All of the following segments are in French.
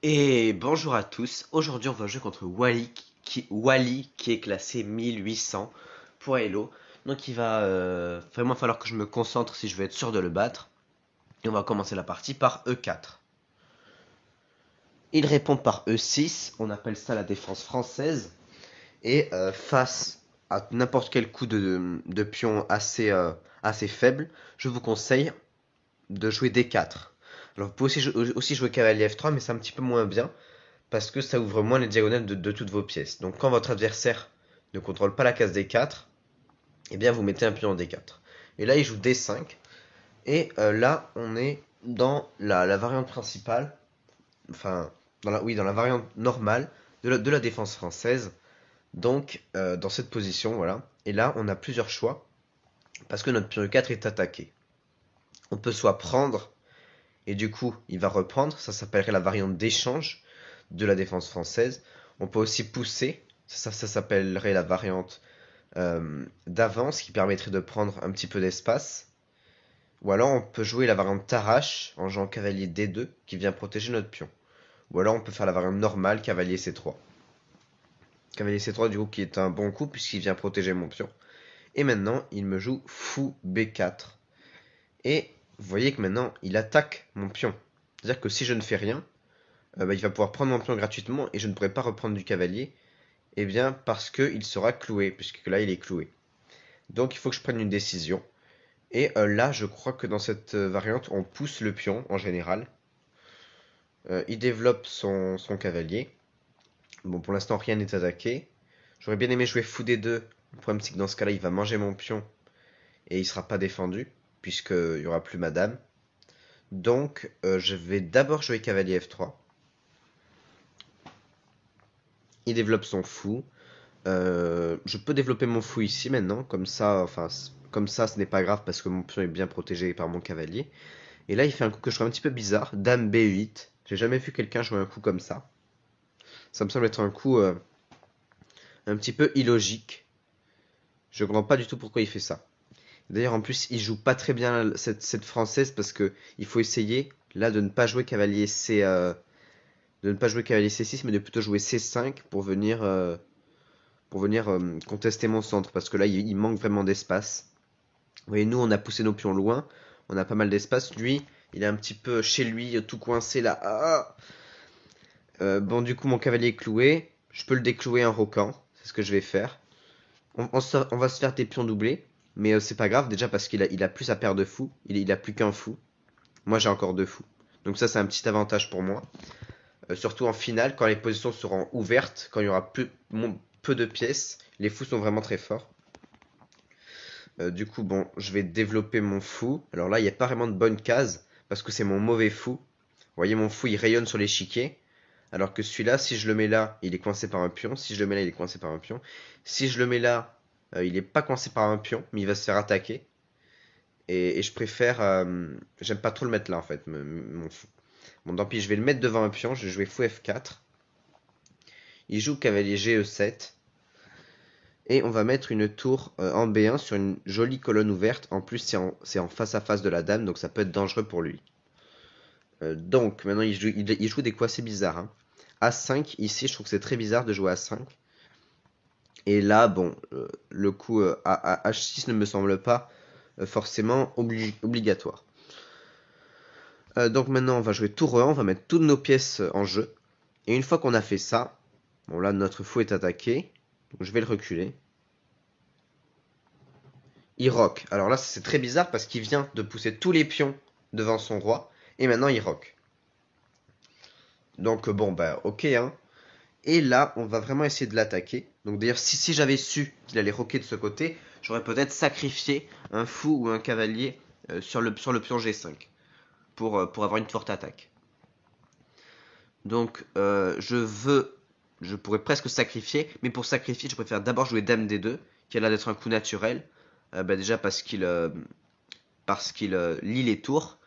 Et bonjour à tous, aujourd'hui on va jouer contre Wally qui est classé 1800 pour Elo. Donc il va vraiment falloir que je me concentre si je veux être sûr de le battre. Et on va commencer la partie par E4. Il répond par E6, on appelle ça la défense française. Et face à n'importe quel coup de pion assez faible, je vous conseille de jouer D4. Alors vous pouvez aussi jouer cavalier F3, mais c'est un petit peu moins bien parce que ça ouvre moins les diagonales de toutes vos pièces. Donc quand votre adversaire ne contrôle pas la case D4, eh bien vous mettez un pion en D4. Et là il joue D5. Et là on est dans la variante principale, enfin dans la variante normale de la défense française. Donc dans cette position, voilà. Et là on a plusieurs choix parce que notre pion E4 est attaqué. On peut soit prendre et du coup il va reprendre, ça s'appellerait la variante d'échange de la défense française. On peut aussi pousser, ça s'appellerait la variante d'avance qui permettrait de prendre un petit peu d'espace. Ou alors on peut jouer la variante t'arrache en jouant cavalier D2 qui vient protéger notre pion. Ou alors on peut faire la variante normale cavalier C3. Cavalier C3 du coup qui est un bon coup puisqu'il vient protéger mon pion. Et maintenant il me joue fou B4. Et vous voyez que maintenant il attaque mon pion. C'est-à-dire que si je ne fais rien, il va pouvoir prendre mon pion gratuitement et je ne pourrai pas reprendre du cavalier. Eh bien, parce qu'il sera cloué, puisque là, il est cloué. Donc, il faut que je prenne une décision. Et là, je crois que dans cette variante, on pousse le pion, en général. Il développe son cavalier. Bon, pour l'instant, rien n'est attaqué. J'aurais bien aimé jouer fou D2. Le problème, c'est que dans ce cas-là, il va manger mon pion. Et il sera pas défendu, puisqu'il n'y aura plus madame. Donc, je vais d'abord jouer cavalier F3. Il développe son fou. Je peux développer mon fou ici maintenant, comme ça, enfin, comme ça, ce n'est pas grave parce que mon pion est bien protégé par mon cavalier. Et là, il fait un coup que je trouve un petit peu bizarre, Dame B8. J'ai jamais vu quelqu'un jouer un coup comme ça. Ça me semble être un coup un petit peu illogique. Je comprends pas du tout pourquoi il fait ça. D'ailleurs, en plus, il joue pas très bien cette française parce que il faut essayer là de ne pas jouer cavalier de ne pas jouer cavalier C6, mais de plutôt jouer C5 pour venir contester mon centre parce que là, il manque vraiment d'espace. Vous voyez, nous, on a poussé nos pions loin. On a pas mal d'espace. Lui, il est un petit peu chez lui, tout coincé là. Ah. Bon, du coup, mon cavalier est cloué. Je peux le déclouer en roquant. C'est ce que je vais faire. On va se faire des pions doublés. Mais c'est pas grave, déjà parce qu'il a plus sa paire de fous. Il a plus qu'un fou. Moi, j'ai encore deux fous. Donc ça, c'est un petit avantage pour moi. Surtout en finale, quand les positions seront ouvertes, quand il y aura peu de pièces, les fous sont vraiment très forts. Du coup, bon, je vais développer mon fou. Alors là, il n'y a pas vraiment de bonne case, parce que c'est mon mauvais fou. Vous voyez, mon fou, il rayonne sur l'échiquier. Alors que celui-là, si je le mets là, il est coincé par un pion. Si je le mets là, il est coincé par un pion. Si je le mets là, il n'est pas coincé par un pion, mais il va se faire attaquer. Et je préfère... j'aime pas trop le mettre là, en fait, mon fou. Bon, tant pis, je vais le mettre devant un pion. Je vais jouer fou F4. Il joue cavalier GE7. Et on va mettre une tour en B1 sur une jolie colonne ouverte. En plus, c'est en face à face de la dame, donc ça peut être dangereux pour lui. Donc, maintenant, il joue des coups assez bizarres. Hein. A5, ici, je trouve que c'est très bizarre de jouer A5. Et là, bon, le coup H6 ne me semble pas forcément obligatoire. Donc maintenant, on va jouer tour E1, on va mettre toutes nos pièces en jeu. Et une fois qu'on a fait ça, bon là, notre fou est attaqué. Donc je vais le reculer. Il rock. Alors là, c'est très bizarre parce qu'il vient de pousser tous les pions devant son roi. Et maintenant, il rock. Donc bon, bah ok. Hein. Et là, on va vraiment essayer de l'attaquer. Donc d'ailleurs, si j'avais su qu'il allait rocker de ce côté, j'aurais peut-être sacrifié un fou ou un cavalier sur le pion G5 pour avoir une forte attaque. Donc je pourrais presque sacrifier, mais pour sacrifier, je préfère d'abord jouer Dame D2, qui a l'air d'être un coup naturel. Déjà parce qu'il lit les tours.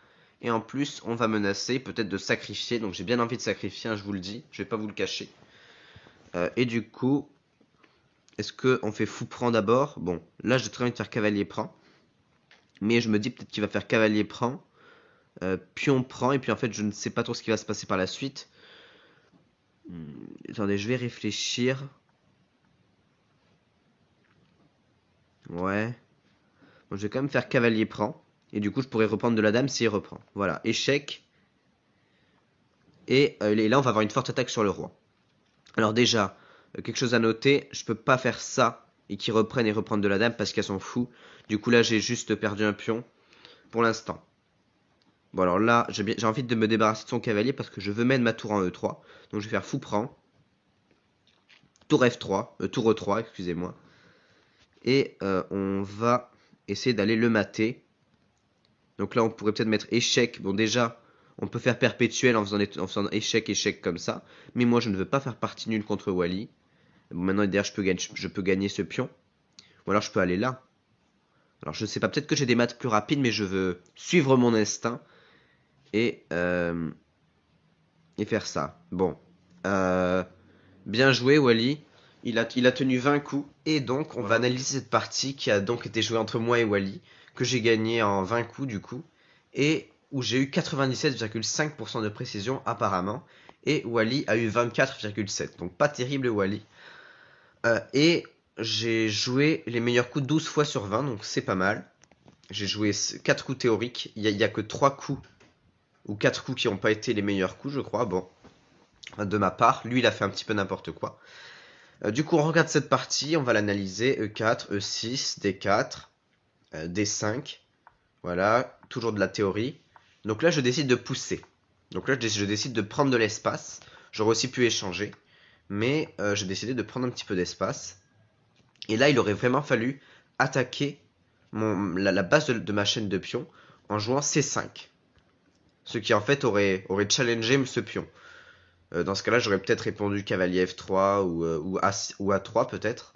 Et en plus, on va menacer peut-être de sacrifier. Donc j'ai bien envie de sacrifier, hein, je vous le dis. Je vais pas vous le cacher. Et du coup, est-ce qu'on fait fou prend d'abord? Bon, là j'ai très envie de faire cavalier prend. Mais je me dis peut-être qu'il va faire cavalier prend. Pion prend. Et puis en fait, je ne sais pas trop ce qui va se passer par la suite. Attendez, je vais réfléchir. Ouais. Bon, je vais quand même faire cavalier prend. Et du coup, je pourrais reprendre de la dame s'il reprend. Voilà, échec. Et là, on va avoir une forte attaque sur le roi. Alors déjà, quelque chose à noter, je peux pas faire ça et qu'ils reprennent et reprendre de la dame parce qu'elles s'en fout. Du coup, là, j'ai juste perdu un pion pour l'instant. Bon, alors là, j'ai envie de me débarrasser de son cavalier parce que je veux mettre ma tour en E3. Donc, je vais faire fou prend. Tour F3, tour E3, excusez-moi. Et on va essayer d'aller le mater. Donc là, on pourrait peut-être mettre échec. Bon, déjà, on peut faire perpétuel en faisant échec, échec comme ça. Mais moi, je ne veux pas faire partie nulle contre Wally. Bon, maintenant, d'ailleurs, je peux gagner ce pion. Ou alors, je peux aller là. Alors, je sais pas, peut-être que j'ai des maths plus rapides, mais je veux suivre mon instinct et, euh, et faire ça. Bon. Euh, Bien joué, Wally. Il a tenu 20 coups. Et donc, on va analyser cette partie qui a donc été jouée entre moi et Wally, que j'ai gagné en 20 coups du coup, et où j'ai eu 97,5% de précision apparemment, et Wally a eu 24,7%. Donc pas terrible Wally. Et j'ai joué les meilleurs coups 12 fois sur 20, donc c'est pas mal. J'ai joué 4 coups théoriques, il y a que 3 coups, ou 4 coups qui n'ont pas été les meilleurs coups, je crois. Bon, de ma part, lui il a fait un petit peu n'importe quoi. Du coup, on regarde cette partie, on va l'analyser. E4, E6, D4, D5. Voilà, toujours de la théorie. Donc là, je décide de pousser. Donc là, je décide de prendre de l'espace. J'aurais aussi pu échanger. Mais j'ai décidé de prendre un petit peu d'espace. Et là, il aurait vraiment fallu attaquer la base de ma chaîne de pions en jouant C5. Ce qui en fait aurait challengé ce pion. Dans ce cas-là, j'aurais peut-être répondu cavalier F3 ou A3 peut-être.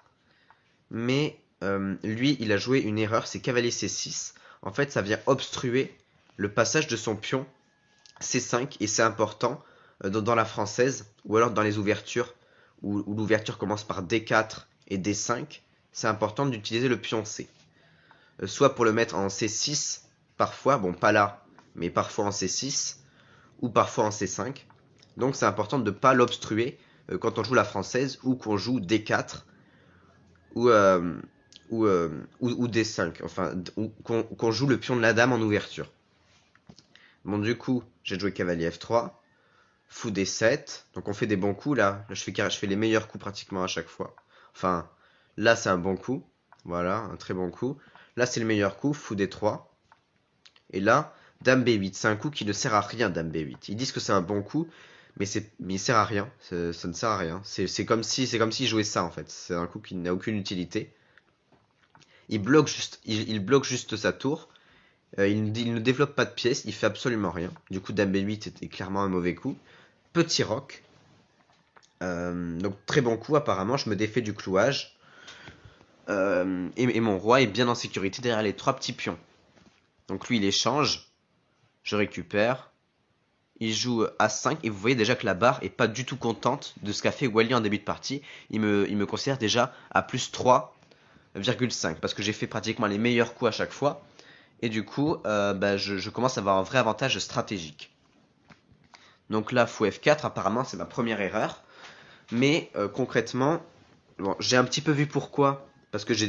Mais lui, il a joué une erreur, c'est cavalier C6. En fait, ça vient obstruer le passage de son pion C5 et c'est important dans la française ou alors dans les ouvertures où l'ouverture commence par D4 et D5. C'est important d'utiliser le pion C. Soit pour le mettre en C6, parfois, bon pas là, mais parfois en C6 ou parfois en C5. Donc c'est important de ne pas l'obstruer quand on joue la française ou qu'on joue D4 ou, euh, ou D5, enfin, ou qu'on joue le pion de la dame en ouverture. Bon, du coup, j'ai joué cavalier F3, fou D7, donc on fait des bons coups là. Là, je fais les meilleurs coups pratiquement à chaque fois. Enfin, là, c'est un bon coup, voilà, un très bon coup. Là, c'est le meilleur coup, fou D3. Et là, dame B8, c'est un coup qui ne sert à rien, dame B8. Ils disent que c'est un bon coup, mais il sert à rien, ça ne sert à rien. C'est comme si jouait ça en fait. C'est un coup qui n'a aucune utilité. Il bloque juste sa tour. Il ne développe pas de pièces, il fait absolument rien. Du coup, dame B8 était clairement un mauvais coup. Petit roc. Donc très bon coup apparemment, je me défais du clouage. Et mon roi est bien en sécurité derrière les 3 petits pions. Donc lui il échange, je récupère. Il joue A5 et vous voyez déjà que la barre est pas du tout contente de ce qu'a fait Wally en début de partie. Il me considère déjà à plus 3,5 parce que j'ai fait pratiquement les meilleurs coups à chaque fois. Et du coup, bah, je commence à avoir un vrai avantage stratégique. Donc là, fou F4, apparemment c'est ma première erreur. Mais concrètement, bon, j'ai un petit peu vu pourquoi. Parce que j'ai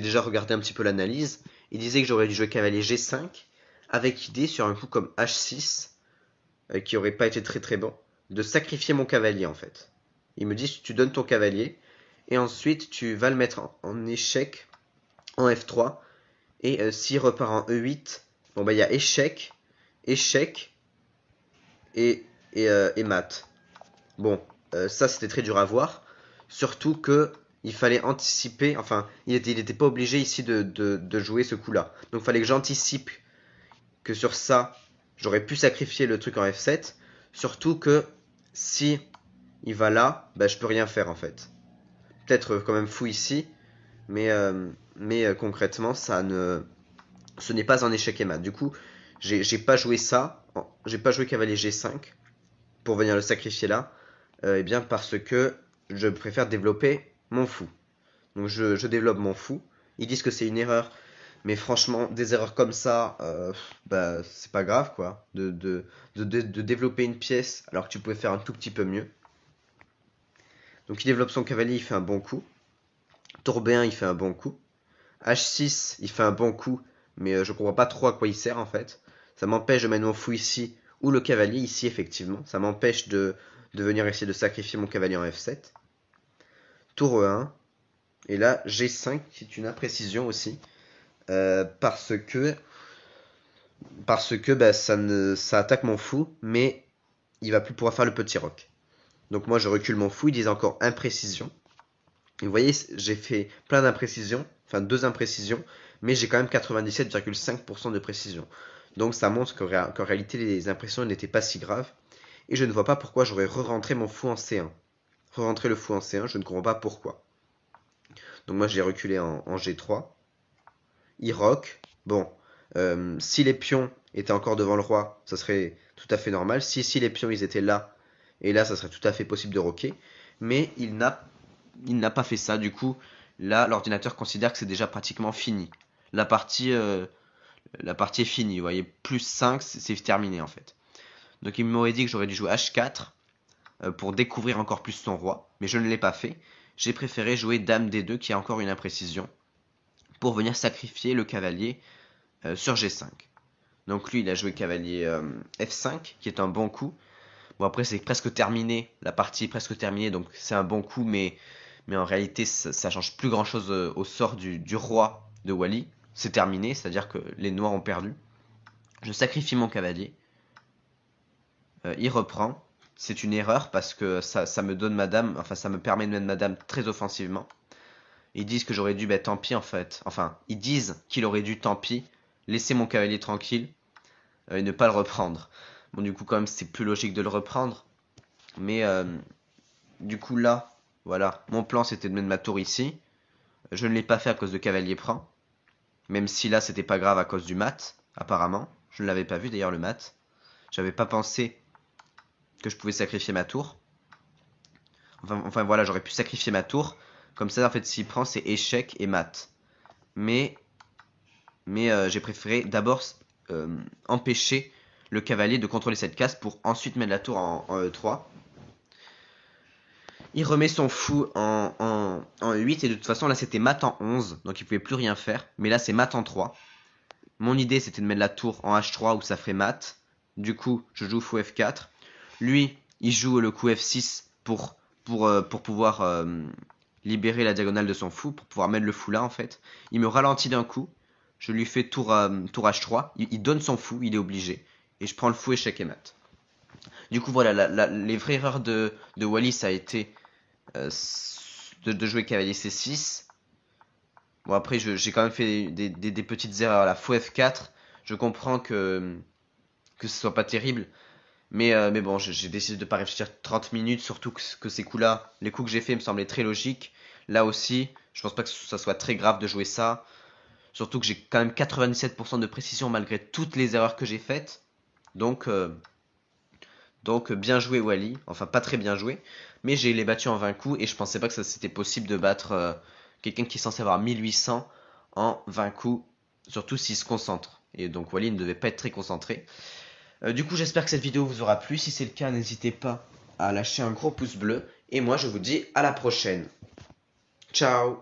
déjà regardé un petit peu l'analyse. Il disait que j'aurais dû jouer cavalier G5 avec idée sur un coup comme H6 qui aurait pas été très très bon, de sacrifier mon cavalier en fait. Il me dit tu donnes ton cavalier et ensuite tu vas le mettre en échec en F3 et s'il repart en E8, bon bah il y a échec, échec et mat. Bon, ça c'était très dur à voir, surtout que il fallait anticiper, enfin il était pas obligé ici de jouer ce coup-là. Donc il fallait que j'anticipe que sur ça, j'aurais pu sacrifier le truc en F7. Surtout que si il va là, bah, je peux rien faire en fait. Peut-être quand même fou ici, mais concrètement, ce n'est pas un échec et mat. Du coup, j'ai pas joué ça, j'ai pas joué cavalier G5 pour venir le sacrifier là, et bien parce que je préfère développer mon fou. Donc je développe mon fou. Ils disent que c'est une erreur, mais franchement, des erreurs comme ça, bah, c'est pas grave quoi. De développer une pièce alors que tu pouvais faire un tout petit peu mieux. Donc il développe son cavalier, il fait un bon coup. Tour B1, il fait un bon coup. H6, il fait un bon coup, mais je comprends pas trop à quoi il sert en fait. Ça m'empêche de mettre mon fou ici, ou le cavalier ici effectivement. Ça m'empêche de venir essayer de sacrifier mon cavalier en F7. Tour E1, et là G5, c'est une imprécision aussi. Parce que bah, ça attaque mon fou, mais il va plus pouvoir faire le petit roc. Donc moi je recule mon fou, il dit encore imprécision. Et vous voyez, j'ai fait plein d'imprécisions, enfin 2 imprécisions, mais j'ai quand même 97,5% de précision. Donc ça montre qu'en réalité les impressions n'étaient pas si graves. Et je ne vois pas pourquoi j'aurais re-rentré mon fou en C1. Re-rentrer le fou en C1, je ne comprends pas pourquoi. Donc moi je l'ai reculé en G3. Il rock. Bon, si les pions étaient encore devant le roi, ça serait tout à fait normal. Si les pions ils étaient là, et là ça serait tout à fait possible de rocker. Mais il n'a pas fait ça. Du coup, là l'ordinateur considère que c'est déjà pratiquement fini. La partie, euh, la partie est finie. Vous voyez, plus 5, c'est terminé en fait. Donc il m'aurait dit que j'aurais dû jouer H4 pour découvrir encore plus son roi. Mais je ne l'ai pas fait. J'ai préféré jouer Dame D2 qui a encore une imprécision pour venir sacrifier le cavalier sur G5. Donc lui, il a joué cavalier F5, qui est un bon coup. Bon, après, c'est presque terminé. La partie est presque terminée, donc c'est un bon coup, mais en réalité, ça change plus grand-chose au sort du roi de Wally. C'est terminé, c'est-à-dire que les noirs ont perdu. Je sacrifie mon cavalier. Il reprend. C'est une erreur parce que ça me donne madame, enfin ça me permet de mettre madame très offensivement. Ils disent que j'aurais dû, bah tant pis en fait. Enfin, ils disent qu'il aurait dû, tant pis, laisser mon cavalier tranquille et ne pas le reprendre. Bon, du coup, quand même, c'est plus logique de le reprendre. Mais du coup, là, voilà, mon plan c'était de mettre ma tour ici. Je ne l'ai pas fait à cause de cavalier prend. Même si là, c'était pas grave à cause du mat, apparemment. Je ne l'avais pas vu d'ailleurs le mat. J'avais pas pensé que je pouvais sacrifier ma tour. Enfin voilà, j'aurais pu sacrifier ma tour. Comme ça, en fait, s'il prend, c'est échec et mat. Mais j'ai préféré d'abord empêcher le cavalier de contrôler cette case pour ensuite mettre la tour en E3. Il remet son fou en E8 et de toute façon là c'était mat en 11, donc il pouvait plus rien faire. Mais là c'est mat en 3. Mon idée c'était de mettre la tour en H3 où ça ferait mat. Du coup je joue fou F4. Lui il joue le coup F6 pour pouvoir libérer la diagonale de son fou, pour pouvoir mettre le fou là en fait. Il me ralentit d'un coup. Je lui fais tour H3. Il donne son fou, il est obligé. Et je prends le fou échec et mat. Du coup voilà, les vraies erreurs de Wally ça a été de jouer cavalier C6. Bon après j'ai quand même fait des petites erreurs. La fou F4, je comprends que ce soit pas terrible. Mais bon, j'ai décidé de pas réfléchir 30 minutes, surtout que ces coups-là, les coups que j'ai fait me semblaient très logiques. Là aussi, je pense pas que ça soit très grave de jouer ça. Surtout que j'ai quand même 97% de précision malgré toutes les erreurs que j'ai faites. Donc bien joué Wally, enfin pas très bien joué, mais j'ai les battu en 20 coups et je pensais pas que c'était possible de battre quelqu'un qui est censé avoir 1800 en 20 coups, surtout s'il se concentre. Et donc Wally ne devait pas être très concentré. Du coup j'espère que cette vidéo vous aura plu, si c'est le cas n'hésitez pas à lâcher un gros pouce bleu, et moi je vous dis à la prochaine. Ciao.